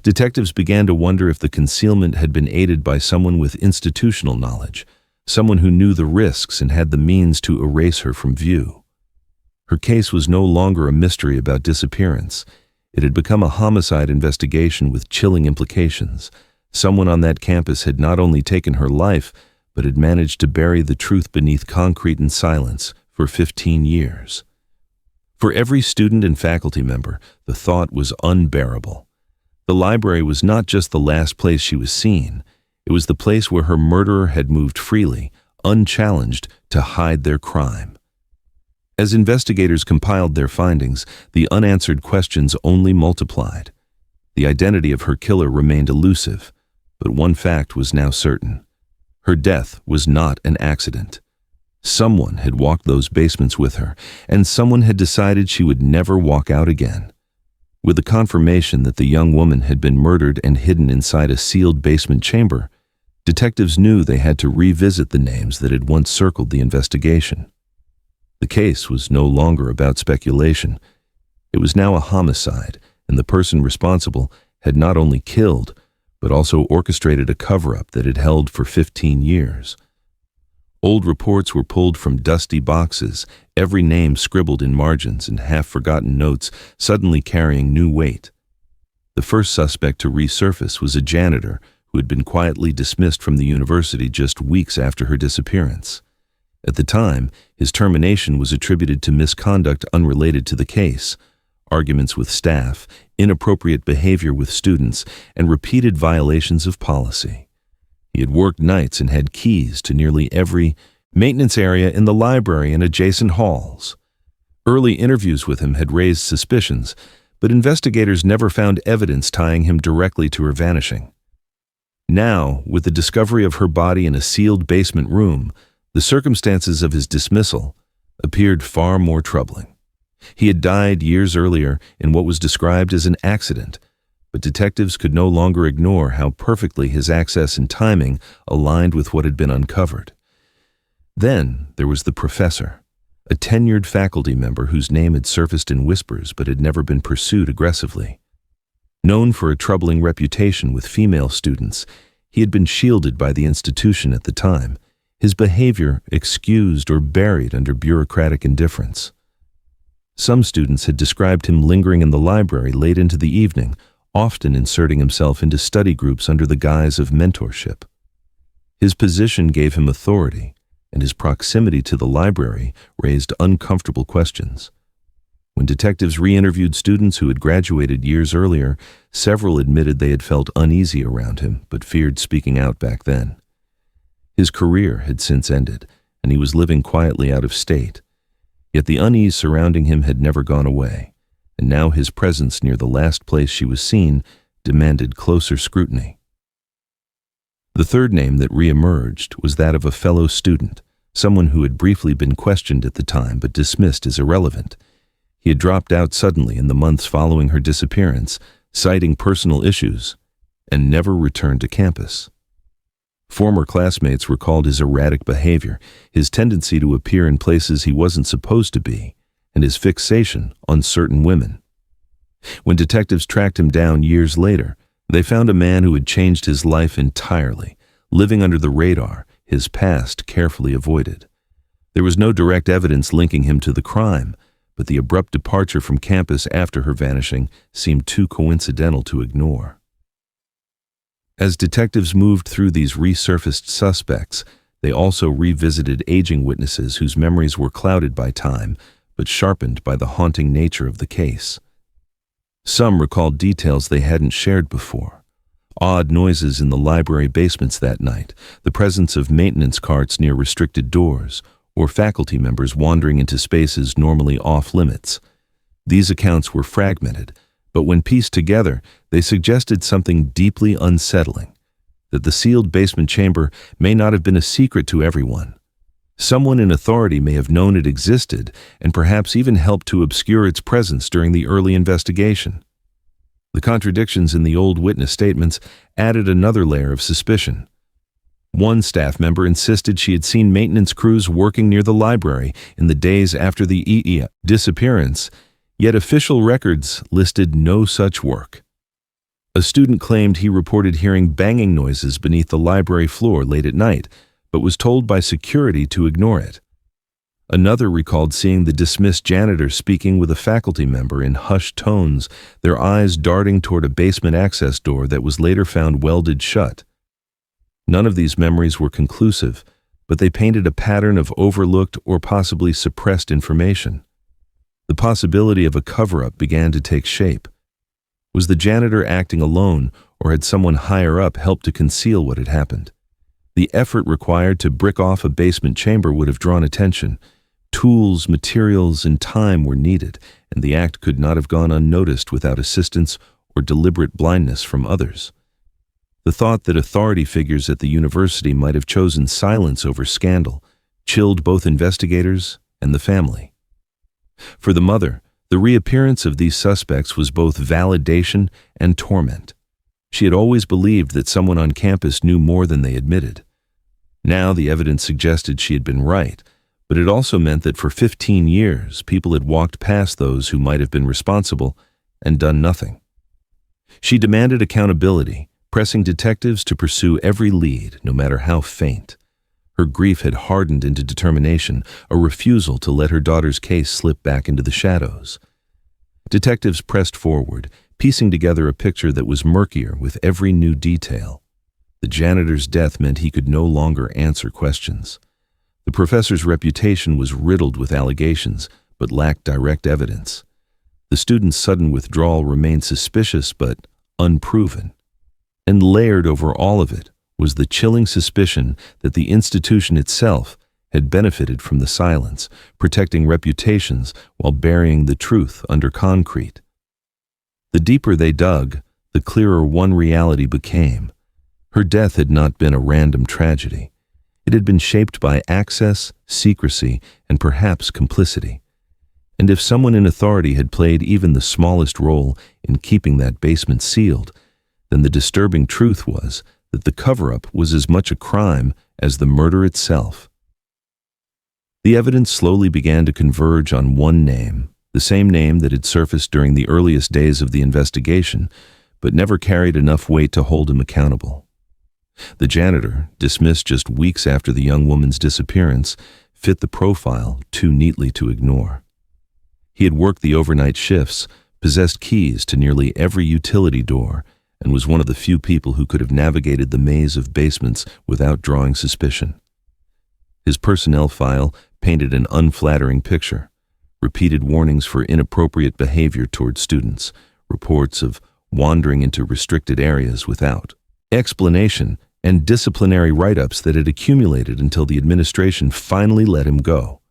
Speaker 1: Detectives began to wonder if the concealment had been aided by someone with institutional knowledge, someone who knew the risks and had the means to erase her from view. Her case was no longer a mystery about disappearance. It had become a homicide investigation with chilling implications. Someone on that campus had not only taken her life, but had managed to bury the truth beneath concrete and silence for 15 years. For every student and faculty member, the thought was unbearable. The library was not just the last place she was seen. It was the place where her murderer had moved freely, unchallenged, to hide their crime. As investigators compiled their findings, the unanswered questions only multiplied. The identity of her killer remained elusive, but one fact was now certain. Her death was not an accident. Someone had walked those basements with her, and someone had decided she would never walk out again. With the confirmation that the young woman had been murdered and hidden inside a sealed basement chamber, detectives knew they had to revisit the names that had once circled the investigation. The case was no longer about speculation. It was now a homicide, and the person responsible had not only killed, but also orchestrated a cover-up that had held for 15 years. Old reports were pulled from dusty boxes, every name scribbled in margins and half-forgotten notes suddenly carrying new weight. The first suspect to resurface was a janitor who had been quietly dismissed from the university just weeks after her disappearance. At the time, his termination was attributed to misconduct unrelated to the case, arguments with staff, inappropriate behavior with students, and repeated violations of policy. He had worked nights and had keys to nearly every maintenance area in the library and adjacent halls. Early interviews with him had raised suspicions, but investigators never found evidence tying him directly to her vanishing. Now, with the discovery of her body in a sealed basement room, the circumstances of his dismissal appeared far more troubling. He had died years earlier in what was described as an accident, but detectives could no longer ignore how perfectly his access and timing aligned with what had been uncovered. Then there was the professor, a tenured faculty member whose name had surfaced in whispers but had never been pursued aggressively. Known for a troubling reputation with female students, he had been shielded by the institution at the time, his behavior excused or buried under bureaucratic indifference. Some students had described him lingering in the library late into the evening, often inserting himself into study groups under the guise of mentorship. His position gave him authority, and his proximity to the library raised uncomfortable questions. When detectives re-interviewed students who had graduated years earlier, several admitted they had felt uneasy around him but feared speaking out back then. His career had since ended, and he was living quietly out of state. Yet the unease surrounding him had never gone away, and now his presence near the last place she was seen demanded closer scrutiny. The third name that re-emerged was that of a fellow student, someone who had briefly been questioned at the time but dismissed as irrelevant. He had dropped out suddenly in the months following her disappearance, citing personal issues, and never returned to campus. Former classmates recalled his erratic behavior, his tendency to appear in places he wasn't supposed to be, and his fixation on certain women. When detectives tracked him down years later, they found a man who had changed his life entirely, living under the radar, his past carefully avoided. There was no direct evidence linking him to the crime, but the abrupt departure from campus after her vanishing seemed too coincidental to ignore. As detectives moved through these resurfaced suspects, they also revisited aging witnesses whose memories were clouded by time, but sharpened by the haunting nature of the case. Some recalled details they hadn't shared before. Odd noises in the library basements that night, the presence of maintenance carts near restricted doors, or faculty members wandering into spaces normally off-limits. These accounts were fragmented, but when pieced together, they suggested something deeply unsettling, that the sealed basement chamber may not have been a secret to everyone. Someone in authority may have known it existed and perhaps even helped to obscure its presence during the early investigation. The contradictions in the old witness statements added another layer of suspicion. One staff member insisted she had seen maintenance crews working near the library in the days after the disappearance, yet official records listed no such work. A student claimed he reported hearing banging noises beneath the library floor late at night, but was told by security to ignore it. Another recalled seeing the dismissed janitor speaking with a faculty member in hushed tones, their eyes darting toward a basement access door that was later found welded shut. None of these memories were conclusive, but they painted a pattern of overlooked or possibly suppressed information. The possibility of a cover-up began to take shape. Was the janitor acting alone, or had someone higher up helped to conceal what had happened? The effort required to brick off a basement chamber would have drawn attention. Tools, materials, and time were needed, and the act could not have gone unnoticed without assistance or deliberate blindness from others. The thought that authority figures at the university might have chosen silence over scandal chilled both investigators and the family. For the mother, the reappearance of these suspects was both validation and torment. She had always believed that someone on campus knew more than they admitted. Now the evidence suggested she had been right, but it also meant that for 15 years people had walked past those who might have been responsible and done nothing. She demanded accountability, pressing detectives to pursue every lead, no matter how faint. Her grief had hardened into determination, a refusal to let her daughter's case slip back into the shadows. Detectives pressed forward, piecing together a picture that was murkier with every new detail. The janitor's death meant he could no longer answer questions. The professor's reputation was riddled with allegations, but lacked direct evidence. The student's sudden withdrawal remained suspicious but unproven. And layered over all of it was the chilling suspicion that the institution itself had benefited from the silence, protecting reputations while burying the truth under concrete. The deeper they dug, the clearer one reality became. Her death had not been a random tragedy. It had been shaped by access, secrecy, and perhaps complicity. And if someone in authority had played even the smallest role in keeping that basement sealed, then the disturbing truth was that the cover-up was as much a crime as the murder itself. The evidence slowly began to converge on one name, the same name that had surfaced during the earliest days of the investigation, but never carried enough weight to hold him accountable. The janitor, dismissed just weeks after the young woman's disappearance, fit the profile too neatly to ignore. He had worked the overnight shifts, possessed keys to nearly every utility door, and was one of the few people who could have navigated the maze of basements without drawing suspicion. His personnel file painted an unflattering picture: repeated warnings for inappropriate behavior toward students, reports of wandering into restricted areas without explanation, and disciplinary write-ups that had accumulated until the administration finally let him go.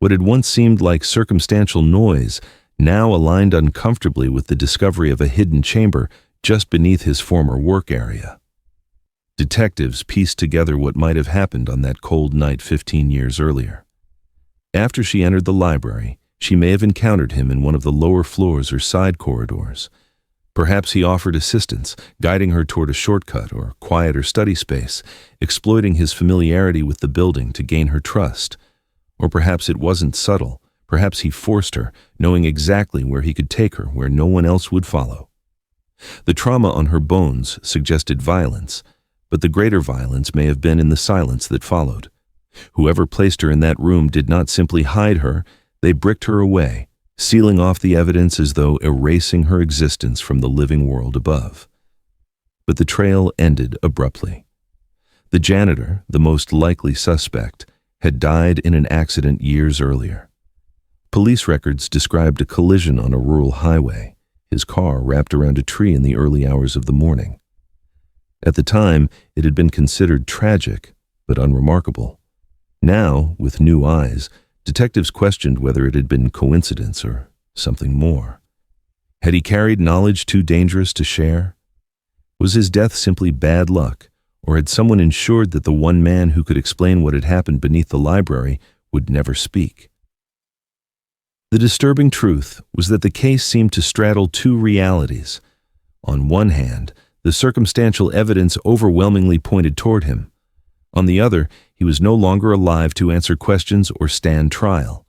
Speaker 1: What had once seemed like circumstantial noise now aligned uncomfortably with the discovery of a hidden chamber just beneath his former work area. Detectives pieced together what might have happened on that cold night 15 years earlier. After she entered the library, she may have encountered him in one of the lower floors or side corridors. Perhaps he offered assistance, guiding her toward a shortcut or quieter study space, exploiting his familiarity with the building to gain her trust. Or perhaps it wasn't subtle. Perhaps he forced her, knowing exactly where he could take her, where no one else would follow. The trauma on her bones suggested violence, but the greater violence may have been in the silence that followed. Whoever placed her in that room did not simply hide her, they bricked her away, sealing off the evidence as though erasing her existence from the living world above. But the trail ended abruptly. The janitor, the most likely suspect, had died in an accident years earlier. Police records described a collision on a rural highway, his car wrapped around a tree in the early hours of the morning. At the time, it had been considered tragic, but unremarkable. Now, with new eyes, detectives questioned whether it had been coincidence or something more. Had he carried knowledge too dangerous to share? Was his death simply bad luck, or had someone ensured that the one man who could explain what had happened beneath the library would never speak? The disturbing truth was that the case seemed to straddle two realities. On one hand, the circumstantial evidence overwhelmingly pointed toward him. On the other, he was no longer alive to answer questions or stand trial.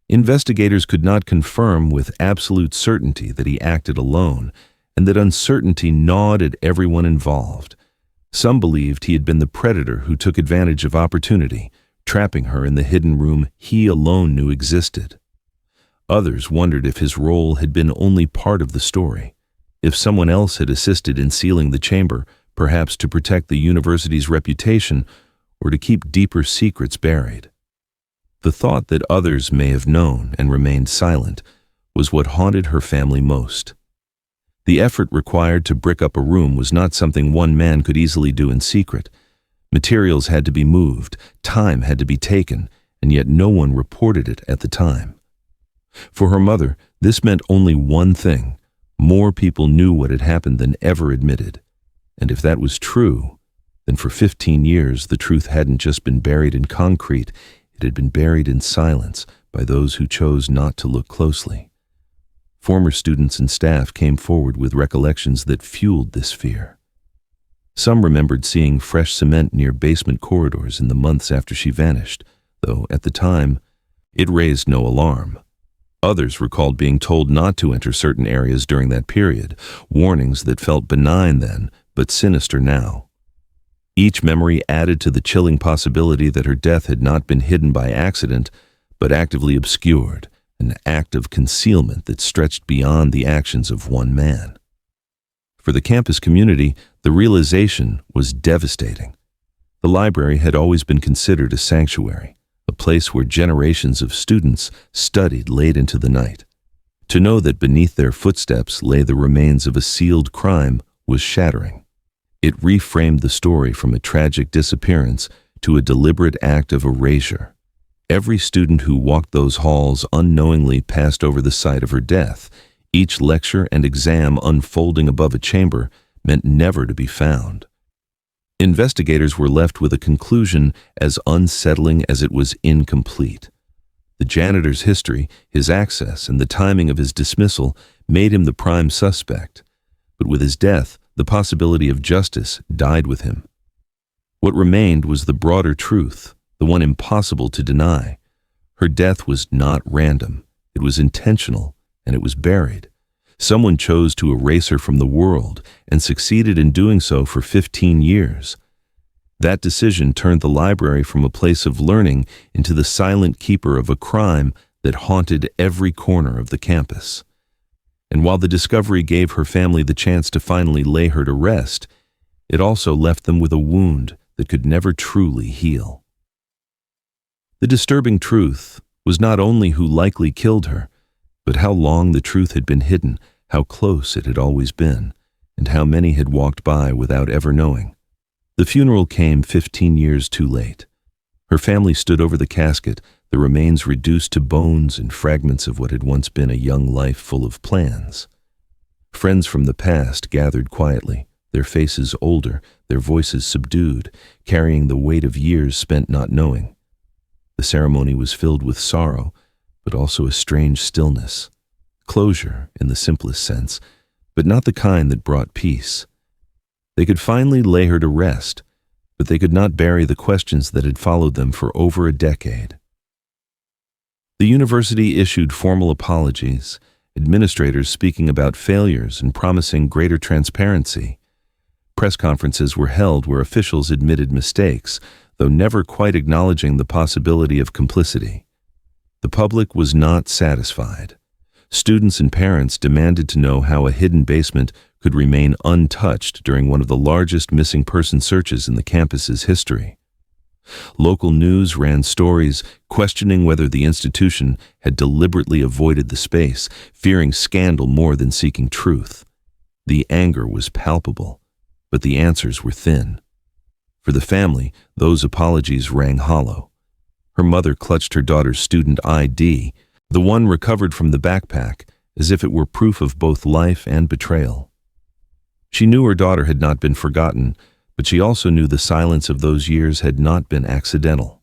Speaker 1: Investigators could not confirm with absolute certainty that he acted alone, and that uncertainty gnawed at everyone involved. Some believed he had been the predator who took advantage of opportunity, trapping her in the hidden room he alone knew existed. Others wondered if his role had been only part of the story, if someone else had assisted in sealing the chamber, perhaps to protect the university's reputation or to keep deeper secrets buried. The thought that others may have known and remained silent was what haunted her family most. The effort required to brick up a room was not something one man could easily do in secret. Materials had to be moved, time had to be taken, and yet no one reported it at the time. For her mother, this meant only one thing: more people knew what had happened than ever admitted. And if that was true, then for 15 years the truth hadn't just been buried in concrete, it had been buried in silence by those who chose not to look closely. Former students and staff came forward with recollections that fueled this fear. Some remembered seeing fresh cement near basement corridors in the months after she vanished, though at the time, it raised no alarm. Others recalled being told not to enter certain areas during that period, warnings that felt benign then, but sinister now. Each memory added to the chilling possibility that her death had not been hidden by accident, but actively obscured, an act of concealment that stretched beyond the actions of one man. For the campus community, the realization was devastating. The library had always been considered a sanctuary, a place where generations of students studied late into the night. To know that beneath their footsteps lay the remains of a sealed crime was shattering. It reframed the story from a tragic disappearance to a deliberate act of erasure. Every student who walked those halls unknowingly passed over the site of her death. Each lecture and exam unfolding above a chamber meant never to be found. Investigators were left with a conclusion as unsettling as it was incomplete. The janitor's history, his access, and the timing of his dismissal made him the prime suspect. But with his death, the possibility of justice died with him. What remained was the broader truth, the one impossible to deny. Her death was not random. It was intentional, and it was buried. Someone chose to erase her from the world and succeeded in doing so for 15 years. That decision turned the library from a place of learning into the silent keeper of a crime that haunted every corner of the campus. And while the discovery gave her family the chance to finally lay her to rest, it also left them with a wound that could never truly heal. The disturbing truth was not only who likely killed her, but how long the truth had been hidden, how close it had always been, and how many had walked by without ever knowing. The funeral came 15 years too late. Her family stood over the casket, the remains reduced to bones and fragments of what had once been a young life full of plans. Friends from the past gathered quietly, their faces older, their voices subdued, carrying the weight of years spent not knowing. The ceremony was filled with sorrow, but also a strange stillness. Closure, in the simplest sense, but not the kind that brought peace. They could finally lay her to rest, but they could not bury the questions that had followed them for over a decade. The university issued formal apologies, administrators speaking about failures and promising greater transparency. Press conferences were held where officials admitted mistakes, though never quite acknowledging the possibility of complicity. The public was not satisfied. Students and parents demanded to know how a hidden basement could remain untouched during one of the largest missing person searches in the campus's history. Local news ran stories questioning whether the institution had deliberately avoided the space, fearing scandal more than seeking truth. The anger was palpable, but the answers were thin. For the family, those apologies rang hollow. Her mother clutched her daughter's student ID, the one recovered from the backpack, as if it were proof of both life and betrayal. She knew her daughter had not been forgotten, but she also knew the silence of those years had not been accidental.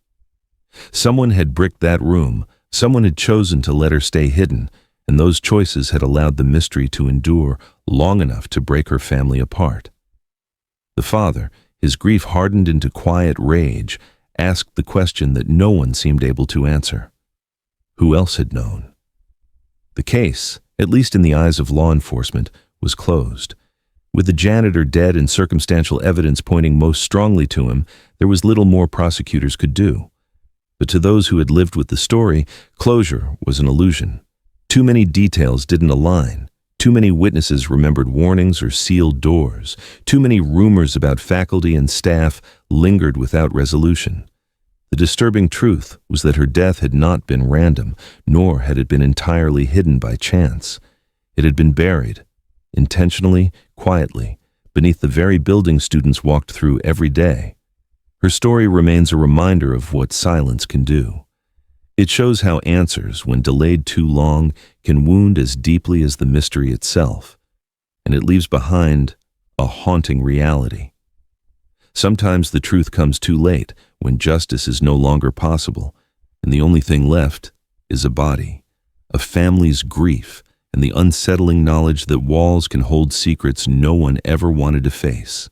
Speaker 1: Someone had bricked that room, someone had chosen to let her stay hidden, and those choices had allowed the mystery to endure long enough to break her family apart. The father, his grief hardened into quiet rage, asked the question that no one seemed able to answer. Who else had known? The case, at least in the eyes of law enforcement, was closed. With the janitor dead and circumstantial evidence pointing most strongly to him, there was little more prosecutors could do. But to those who had lived with the story, closure was an illusion. Too many details didn't align. Too many witnesses remembered warnings or sealed doors. Too many rumors about faculty and staff lingered without resolution. The disturbing truth was that her death had not been random, nor had it been entirely hidden by chance. It had been buried, intentionally, quietly, beneath the very building students walked through every day. Her story remains a reminder of what silence can do. It shows how answers, when delayed too long, can wound as deeply as the mystery itself, and it leaves behind a haunting reality. Sometimes the truth comes too late, when justice is no longer possible, and the only thing left is a body, a family's grief, and the unsettling knowledge that walls can hold secrets no one ever wanted to face.